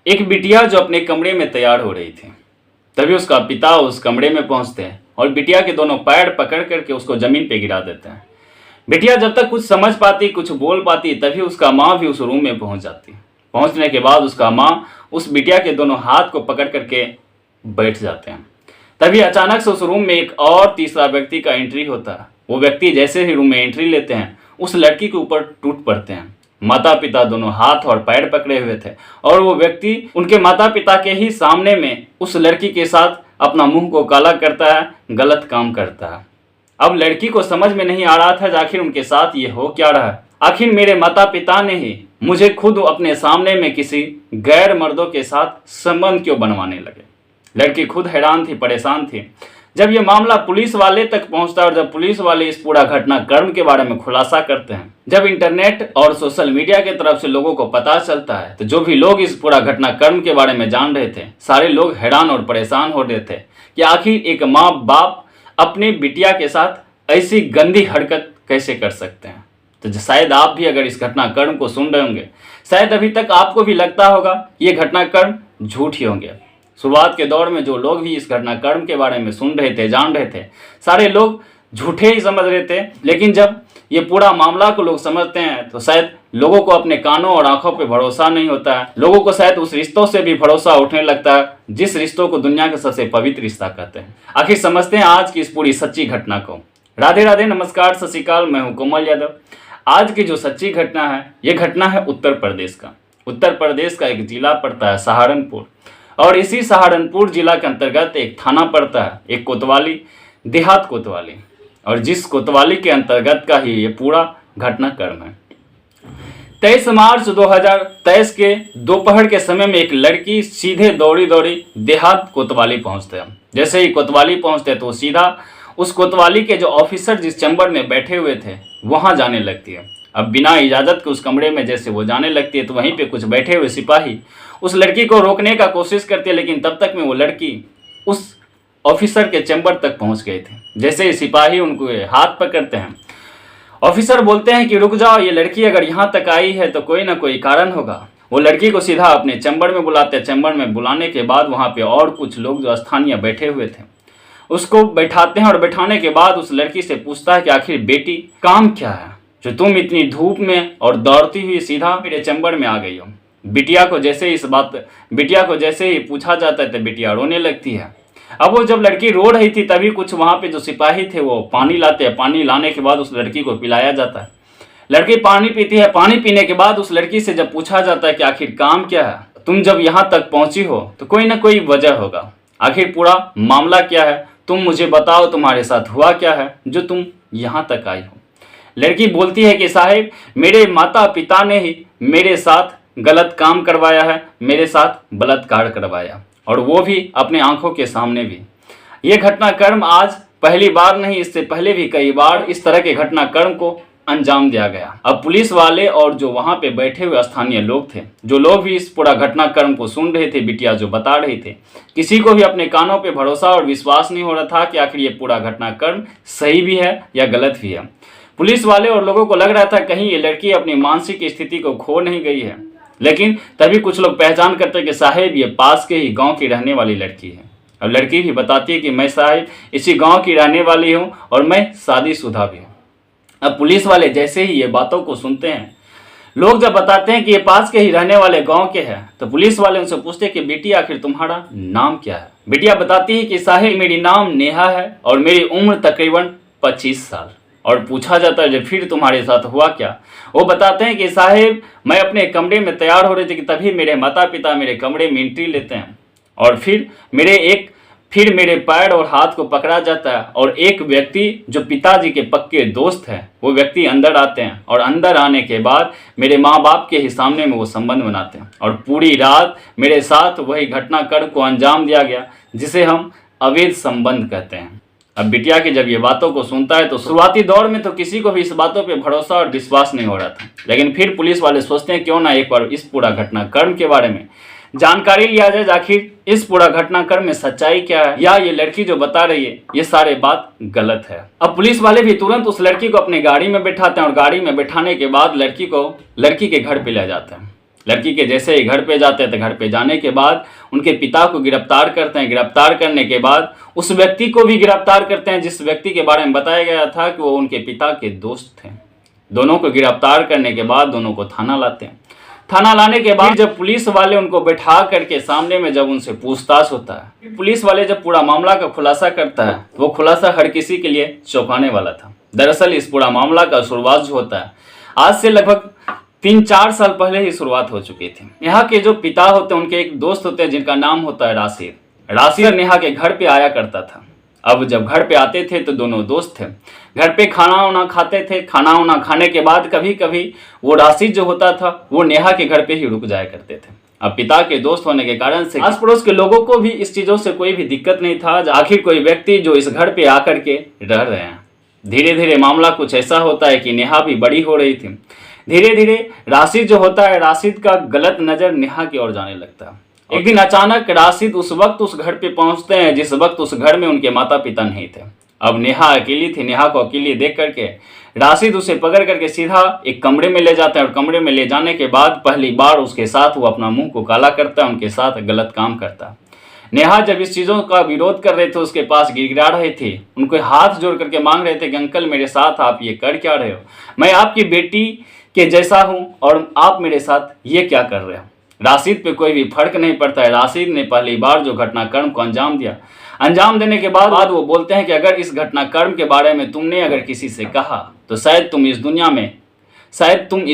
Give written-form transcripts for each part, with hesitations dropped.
एक बिटिया जो अपने कमरे में तैयार हो रही थी, तभी उसका पिता उस कमरे में पहुंचते हैं और बिटिया के दोनों पैर पकड़ करके उसको जमीन पे गिरा देते हैं। बिटिया जब तक कुछ समझ पाती, कुछ बोल पाती, तभी उसका माँ भी उस रूम में पहुंच जाती। पहुंचने के बाद उसका माँ उस बिटिया के दोनों हाथ को पकड़ करके बैठ जाते हैं। तभी अचानक से उस रूम में एक और तीसरा व्यक्ति का एंट्री होता है। वो व्यक्ति जैसे ही रूम में एंट्री लेते हैं, उस लड़की के ऊपर टूट पड़ते हैं। माता पिता दोनों हाथ और पैर पकड़े हुए थे और वो व्यक्ति उनके माता पिता के ही सामने में उस लड़की के साथ अपना मुंह को काला करता है, गलत काम करता है। अब लड़की को समझ में नहीं आ रहा था आखिर उनके साथ ये हो क्या रहा है। आखिर मेरे माता पिता ने ही मुझे खुद अपने सामने में किसी गैर मर्दों के साथ संबंध क्यों बनवाने लगे। लड़की खुद हैरान थी, परेशान थी। जब ये मामला पुलिस वाले तक पहुंचता है और जब पुलिस वाले इस पूरा घटनाक्रम के बारे में खुलासा करते हैं, जब इंटरनेट और सोशल मीडिया की तरफ से लोगों को पता चलता है, तो जो भी लोग इस पूरा घटनाक्रम के बारे में जान रहे थे, सारे लोग हैरान और परेशान हो रहे थे कि आखिर एक माँ बाप अपनी बिटिया के साथ ऐसी गंदी हरकत कैसे कर सकते हैं। तो शायद आप भी अगर इस घटनाक्रम को सुन रहे होंगे, शायद अभी तक आपको भी लगता होगा ये घटनाक्रम झूठ ही होंगे। शुरुआत के दौर में जो लोग भी इस घटनाक्रम के बारे में सुन रहे थे, जान रहे थे, सारे लोग झूठे ही समझ रहे थे। लेकिन जब ये पूरा मामला को लोग समझते हैं तो शायद लोगों को अपने कानों और आंखों पे भरोसा नहीं होता है। लोगों को शायद उस रिश्तों से भी भरोसा उठने लगता है जिस रिश्तों को दुनिया का सबसे पवित्र रिश्ता कहते हैं। आखिर समझते हैं आज की इस पूरी सच्ची घटना को। राधे राधे, नमस्कार, सत श्री अकाल। मैं हूँ कोमल यादव। आज की जो सच्ची घटना है, ये घटना है उत्तर प्रदेश का। उत्तर प्रदेश का एक जिला पड़ता है सहारनपुर, और इसी सहारनपुर जिला के अंतर्गत एक थाना पड़ता है, एक कोतवाली, देहात कोतवाली, और जिस कोतवाली के अंतर्गत का ही ये पूरा घटनाक्रम है। 23 मार्च 2023 के दोपहर के समय में एक लड़की सीधे दौड़ी दौड़ी देहात कोतवाली पहुंचते हैं। जैसे ही कोतवाली पहुंचते तो सीधा उस कोतवाली के जो ऑफिसर जिस चैम्बर में बैठे हुए थे वहां जाने लगती है। अब बिना इजाज़त के उस कमरे में जैसे वो जाने लगती है तो वहीं पे कुछ बैठे हुए सिपाही उस लड़की को रोकने का कोशिश करते हैं, लेकिन तब तक में वो लड़की उस ऑफिसर के चैम्बर तक पहुंच गए थे। जैसे ही सिपाही उनको हाथ पकड़ते हैं, ऑफिसर बोलते हैं कि रुक जाओ, ये लड़की अगर यहाँ तक आई है तो कोई ना कोई कारण होगा। वो लड़की को सीधा अपने चैम्बर में बुलाते हैं। चैम्बर में बुलाने के बाद वहाँ पे और कुछ लोग जो स्थानीय बैठे हुए थे उसको बैठाते हैं, और बैठाने के बाद उस लड़की से पूछता है कि आखिर बेटी काम क्या है जो तुम इतनी धूप में और दौड़ती हुई सीधा मेरे चैम्बर में आ गई हो। बिटिया को जैसे ही पूछा जाता है तो बिटिया रोने लगती है। अब वो जब लड़की रो रही थी तभी कुछ वहाँ पे जो सिपाही थे वो पानी लाते हैं। पानी लाने के बाद उस लड़की को पिलाया जाता है। लड़की पानी पीती है। पानी पीने के बाद उस लड़की से जब पूछा जाता है कि आखिर काम क्या है, तुम जब यहाँ तक पहुँची हो तो कोई ना कोई वजह होगा, आखिर पूरा मामला क्या है, तुम मुझे बताओ, तुम्हारे साथ हुआ क्या है जो तुम यहाँ तक आई हो। लड़की बोलती है कि साहिब, मेरे माता पिता ने ही मेरे साथ गलत काम करवाया है, मेरे साथ बलात्कार करवाया, और वो भी अपने आंखों के सामने भी। ये घटनाक्रम आज पहली बार नहीं, इससे पहले भी कई बार इस तरह के घटनाक्रम को अंजाम दिया गया। अब पुलिस वाले और जो वहाँ पे बैठे हुए स्थानीय लोग थे, जो लोग भी इस पूरा घटनाक्रम को सुन रहे थे, बिटिया जो बता रही थे, किसी को भी अपने कानों पे भरोसा और विश्वास नहीं हो रहा था कि आखिर ये पूरा घटनाक्रम सही भी है या गलत भी है। पुलिस वाले और लोगों को लग रहा था कहीं ये लड़की अपनी मानसिक स्थिति को खो नहीं गई है। लेकिन तभी कुछ लोग पहचान करते कि साहिब ये पास के ही गांव की रहने वाली लड़की है। अब लड़की भी बताती है कि मैं साहिब इसी गांव की रहने वाली हूं और मैं शादीशुदा भी हूं। अब पुलिस वाले जैसे ही ये बातों को सुनते हैं, लोग जब बताते हैं कि ये पास के ही रहने वाले गांव के हैं, तो पुलिस वाले उनसे पूछते हैं कि बेटी आखिर तुम्हारा नाम क्या है। बिटिया बताती है कि साहिब मेरी नाम नेहा है और मेरी उम्र तकरीबन 25 साल। और पूछा जाता है जब फिर तुम्हारे साथ हुआ क्या। वो बताते हैं कि साहिब मैं अपने कमरे में तैयार हो रही थी कि तभी मेरे माता पिता मेरे कमरे में एंट्री लेते हैं, और फिर मेरे पैर और हाथ को पकड़ा जाता है, और एक व्यक्ति जो पिताजी के पक्के दोस्त हैं वो व्यक्ति अंदर आते हैं, और अंदर आने के बाद मेरे माँ बाप के ही सामने में वो संबंध बनाते हैं, और पूरी रात मेरे साथ वही घटनाक्रम को अंजाम दिया गया जिसे हम अवैध संबंध कहते हैं। अब बिटिया की जब ये बातों को सुनता है तो शुरुआती दौर में तो किसी को भी इस बातों पे भरोसा और विश्वास नहीं हो रहा था, लेकिन फिर पुलिस वाले सोचते हैं क्यों ना एक बार इस पूरा घटनाक्रम के बारे में जानकारी लिया जाए, आखिर इस पूरा घटनाक्रम में सच्चाई क्या है, या ये लड़की जो बता रही है ये सारे बात गलत है। अब पुलिस वाले भी तुरंत उस लड़की को अपनी गाड़ी में बैठाते हैं, और गाड़ी में बैठाने के बाद लड़की के घर पे ले जाते हैं। लड़की के जैसे ही घर पे जाते हैं तो घर पे जाने के बाद उनके पिता को गिरफ्तार करते हैं। गिरफ्तार करने के बाद उस व्यक्ति को भी गिरफ्तार करते हैं जिस व्यक्ति के बारे में बताया गया था कि वो उनके पिता के दोस्त थे। दोनों को गिरफ्तार करने के बाद दोनों को थाना लाते हैं। थाना लाने के बाद जब पुलिस वाले उनको बैठा करके सामने में जब उनसे पूछताछ होता है, पुलिस वाले जब पूरा मामला का खुलासा करता है, वो खुलासा हर किसी के लिए चौंकाने वाला था। दरअसल इस पूरा मामला का शुरुआत जो होता है आज से लगभग 3-4 साल पहले ही शुरुआत हो चुकी थी। नेहा के जो पिता होते हैं उनके एक दोस्त होते हैं जिनका नाम होता है राशिद। राशिद नेहा के घर पे आया करता था। अब जब घर पे आते थे तो दोनों दोस्त थे, घर पे खाना वाना खाते थे। खाना वाना खाने के बाद कभी कभी वो राशिद जो होता था वो नेहा के घर पे ही रुक जाया करते थे। अब पिता के दोस्त होने के कारण से आस पड़ोस के लोगों को भी इस चीज़ों से कोई भी दिक्कत नहीं था। आखिर कोई व्यक्ति जो इस घर पे आकर के रह रहे हैं। धीरे धीरे मामला कुछ ऐसा होता है कि नेहा भी बड़ी हो रही थी। धीरे धीरे राशिद जो होता है, राशिद का गलत नज़र नेहा की ओर जाने लगता है। एक दिन अचानक राशिद उस वक्त उस घर पे पहुंचते हैं जिस वक्त उस घर में उनके माता पिता नहीं थे। अब नेहा अकेली थी। नेहा को अकेली देख करके राशिद उसे पकड़ करके सीधा एक कमरे में ले जाते हैं और कमरे में ले जाने के बाद पहली बार उसके साथ वो अपना मुंह को काला करता है, उनके साथ गलत काम करता है। नेहा जब इस चीज़ों का विरोध कर रहे थे, उसके पास गिड़गिड़ा रहे थे, उनको हाथ जोड़ करके मांग रहे थे कि अंकल मेरे साथ आप ये कर क्या रहे हो, मैं आपकी बेटी के जैसा हूं और आप मेरे साथ ये क्या कर रहे हो। राशिद पे कोई भी फर्क नहीं पड़ता है। राशिद ने पहली बार जो घटनाक्रम को अंजाम दिया, अंजाम देने के बाद वो बोलते हैं कि अगर इस घटनाक्रम के बारे में तुमने अगर किसी से कहा तो शायद तुम इस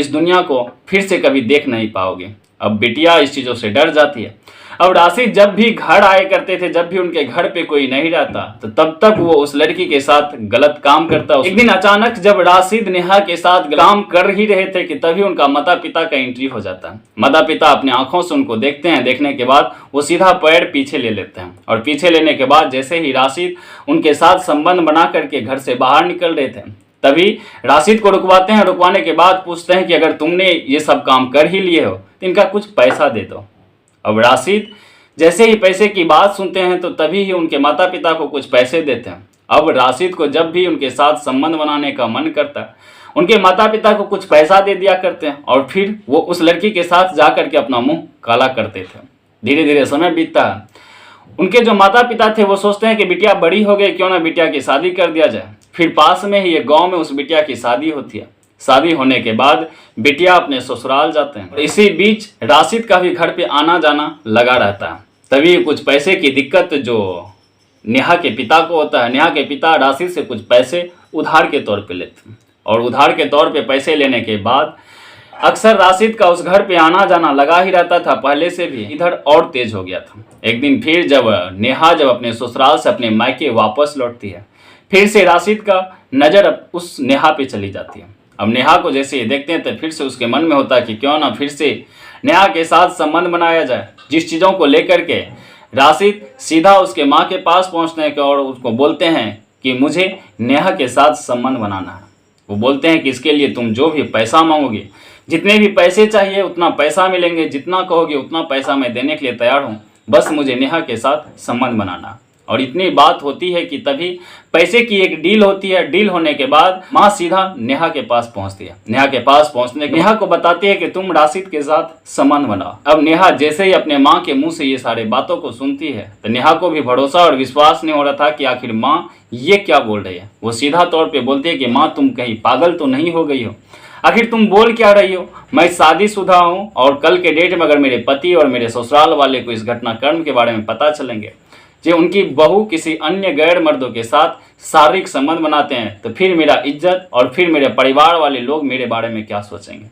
दुनिया को फिर से कभी देख नहीं पाओगे। अब बिटिया इस चीज़ों से डर जाती है। अब राशिद जब भी घर आए करते थे, जब भी उनके घर पे कोई नहीं रहता तो तब तक वो उस लड़की के साथ गलत काम करता। एक दिन अचानक जब राशिद नेहा के साथ काम कर ही रहे थे कि तभी उनका माता पिता का एंट्री हो जाता है। माता पिता अपने आंखों से उनको देखते हैं। देखने के बाद वो सीधा पैर पीछे ले लेते हैं और पीछे लेने के बाद जैसे ही राशिद उनके साथ संबंध बना करके घर से बाहर निकल रहे थे तभी राशिद को रुकवाते हैं। रुकवाने के बाद पूछते हैं कि अगर तुमने ये सब काम कर ही लिए हो तो इनका कुछ पैसा दे दो। अब राशिद जैसे ही पैसे की बात सुनते हैं तो तभी ही उनके माता पिता को कुछ पैसे देते हैं। अब राशिद को जब भी उनके साथ संबंध बनाने का मन करता है उनके माता पिता को कुछ पैसा दे दिया करते हैं और फिर वो उस लड़की के साथ जा करके अपना मुंह काला करते थे। धीरे धीरे समय बीतता है। उनके जो माता पिता थे वो सोचते हैं कि बिटिया बड़ी हो गई, क्यों ना बिटिया की शादी कर दिया जाए। फिर पास में ही एक गाँव में उस बिटिया की शादी होती है। शादी होने के बाद बिटिया अपने ससुराल जाते हैं। इसी बीच राशिद का भी घर पे आना जाना लगा रहता है। तभी कुछ पैसे की दिक्कत जो नेहा के पिता को होता है। नेहा के पिता राशिद से कुछ पैसे उधार के तौर पे लेते हैं और उधार के तौर पे पैसे लेने के बाद अक्सर राशिद का उस घर पे आना जाना लगा ही रहता था। पहले से भी इधर और तेज हो गया था। एक दिन फिर जब नेहा अपने ससुराल से अपने मायके वापस लौटती है, फिर से राशिद का नज़र उस नेहा पे चली जाती है। अब नेहा को जैसे ये देखते हैं तो फिर से उसके मन में होता है कि क्यों ना फिर से नेहा के साथ संबंध बनाया जाए। जिस चीज़ों को लेकर के राशिद सीधा उसके माँ के पास पहुँचने के और उसको बोलते हैं कि मुझे नेहा के साथ संबंध बनाना है। वो बोलते हैं कि इसके लिए तुम जो भी पैसा मांगोगे, जितने भी पैसे चाहिए उतना पैसा मिलेंगे, जितना कहोगे उतना पैसा मैं देने के लिए तैयार हूँ, बस मुझे नेहा के साथ संबंध बनाना। और इतनी बात होती है कि तभी पैसे की एक डील होती है। डील होने के बाद माँ सीधा नेहा के पास पहुंचती है। नेहा के पास पहुंचने के नेहा को बताती है कि तुम राशिद के साथ संबंध बनाओ। अब नेहा जैसे ही अपने माँ के मुंह से ये सारे बातों को सुनती है तो नेहा को भी भरोसा और विश्वास नहीं हो रहा था कि आखिर माँ ये क्या बोल रही है। वो सीधा तौर पर बोलती है कि माँ तुम कहीं पागल तो नहीं हो गई हो, आखिर तुम बोल क्या रही हो, मैं शादीशुदा हूँ और कल के डेट में अगर मेरे पति और मेरे ससुराल वाले को इस घटनाक्रम के बारे में पता चलेंगे जो उनकी बहू किसी अन्य गैर मर्दों के साथ शारीरिक संबंध बनाते हैं तो फिर मेरा इज्जत और फिर मेरे परिवार वाले लोग मेरे बारे में क्या सोचेंगे।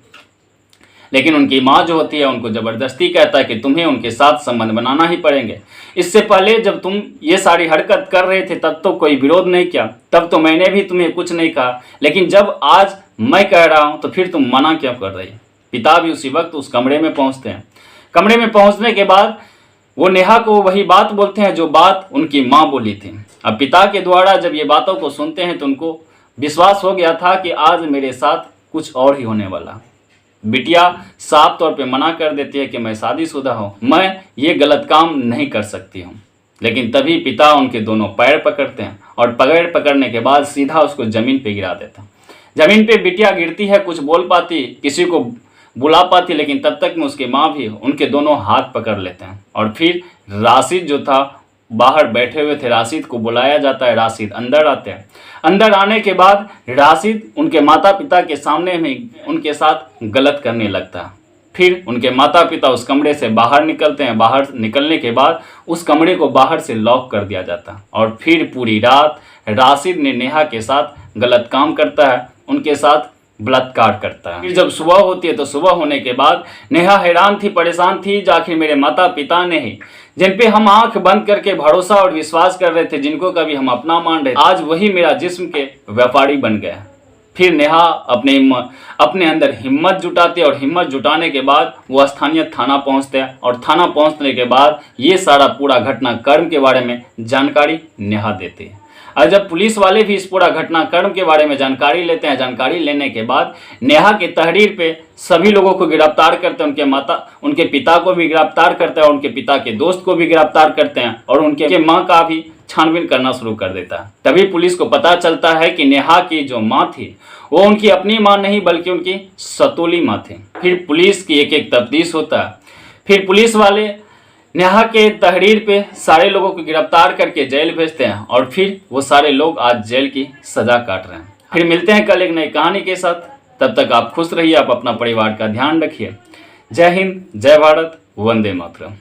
लेकिन उनकी माँ जो होती है उनको ज़बरदस्ती कहता है कि तुम्हें उनके साथ संबंध बनाना ही पड़ेंगे। इससे पहले जब तुम ये सारी हरकत कर रहे थे तब तो कोई विरोध नहीं किया, तब तो मैंने भी तुम्हें कुछ नहीं कहा, लेकिन जब आज मैं कह रहा हूँ तो फिर तुम मना क्यों कर रही। पिता भी उसी वक्त उस कमरे में पहुँचते हैं। कमरे में पहुँचने के बाद वो नेहा को वही बात बोलते हैं जो बात उनकी माँ बोली थी। अब पिता के द्वारा जब ये बातों को सुनते हैं तो उनको विश्वास हो गया था कि आज मेरे साथ कुछ और ही होने वाला। बिटिया साफ तौर पे मना कर देती है कि मैं शादीशुदा हूँ, मैं ये गलत काम नहीं कर सकती हूँ। लेकिन तभी पिता उनके दोनों पैर पकड़ते हैं और पैर पकड़ने के बाद सीधा उसको ज़मीन पे गिरा देते हैं। ज़मीन पे बिटिया गिरती है, कुछ बोल पाती, किसी को बुला पाती, लेकिन तब तक में उसकी माँ भी उनके दोनों हाथ पकड़ लेते हैं। और फिर राशिद जो था बाहर बैठे हुए थे, राशिद को बुलाया जाता है, राशिद अंदर आते हैं। अंदर आने के बाद राशिद उनके माता पिता के सामने में उनके साथ गलत करने लगता है। फिर उनके माता पिता उस कमरे से बाहर निकलते हैं। बाहर निकलने के बाद उस कमरे को बाहर से लॉक कर दिया जाता है। और फिर पूरी रात राशिद ने नेहा के साथ गलत काम करता है, उनके साथ बलात्कार करता है। फिर जब सुबह होती है तो सुबह होने के बाद नेहा हैरान थी, परेशान थी, आखिर मेरे माता पिता ने ही जिन पे हम आंख बंद करके भरोसा और विश्वास कर रहे थे, जिनको कभी हम अपना मान रहे, आज वही मेरा जिस्म के व्यापारी बन गए। फिर नेहा अपने अंदर हिम्मत जुटाते और हिम्मत जुटाने के बाद वो स्थानीय थाना पहुंचते हैं। और थाना पहुंचने के बाद ये सारा पूरा घटनाक्रम के बारे में जानकारी नेहा देते हैं। और जब पुलिस वाले भी इस पूरा घटनाक्रम के बारे में जानकारी लेते हैं, जानकारी लेने के बाद नेहा के तहरीर पे सभी लोगों को गिरफ्तार करते हैं। उनके पिता को भी गिरफ्तार करते हैं और उनके पिता के दोस्त को भी गिरफ्तार करते हैं और उनके माँ का भी छानबीन करना शुरू कर देता है। तभी पुलिस को पता चलता है कि नेहा की जो माँ थी वो उनकी अपनी माँ नहीं बल्कि उनकी सतोली माँ थी। फिर पुलिस की एक एक तफ्तीश होता है। फिर पुलिस वाले नेहा के तहरीर पे सारे लोगों को गिरफ्तार करके जेल भेजते हैं और फिर वो सारे लोग आज जेल की सजा काट रहे हैं। फिर मिलते हैं कल एक नई कहानी के साथ। तब तक आप खुश रहिए, आप अपना परिवार का ध्यान रखिए। जय हिंद, जय भारत, वंदे मातरम।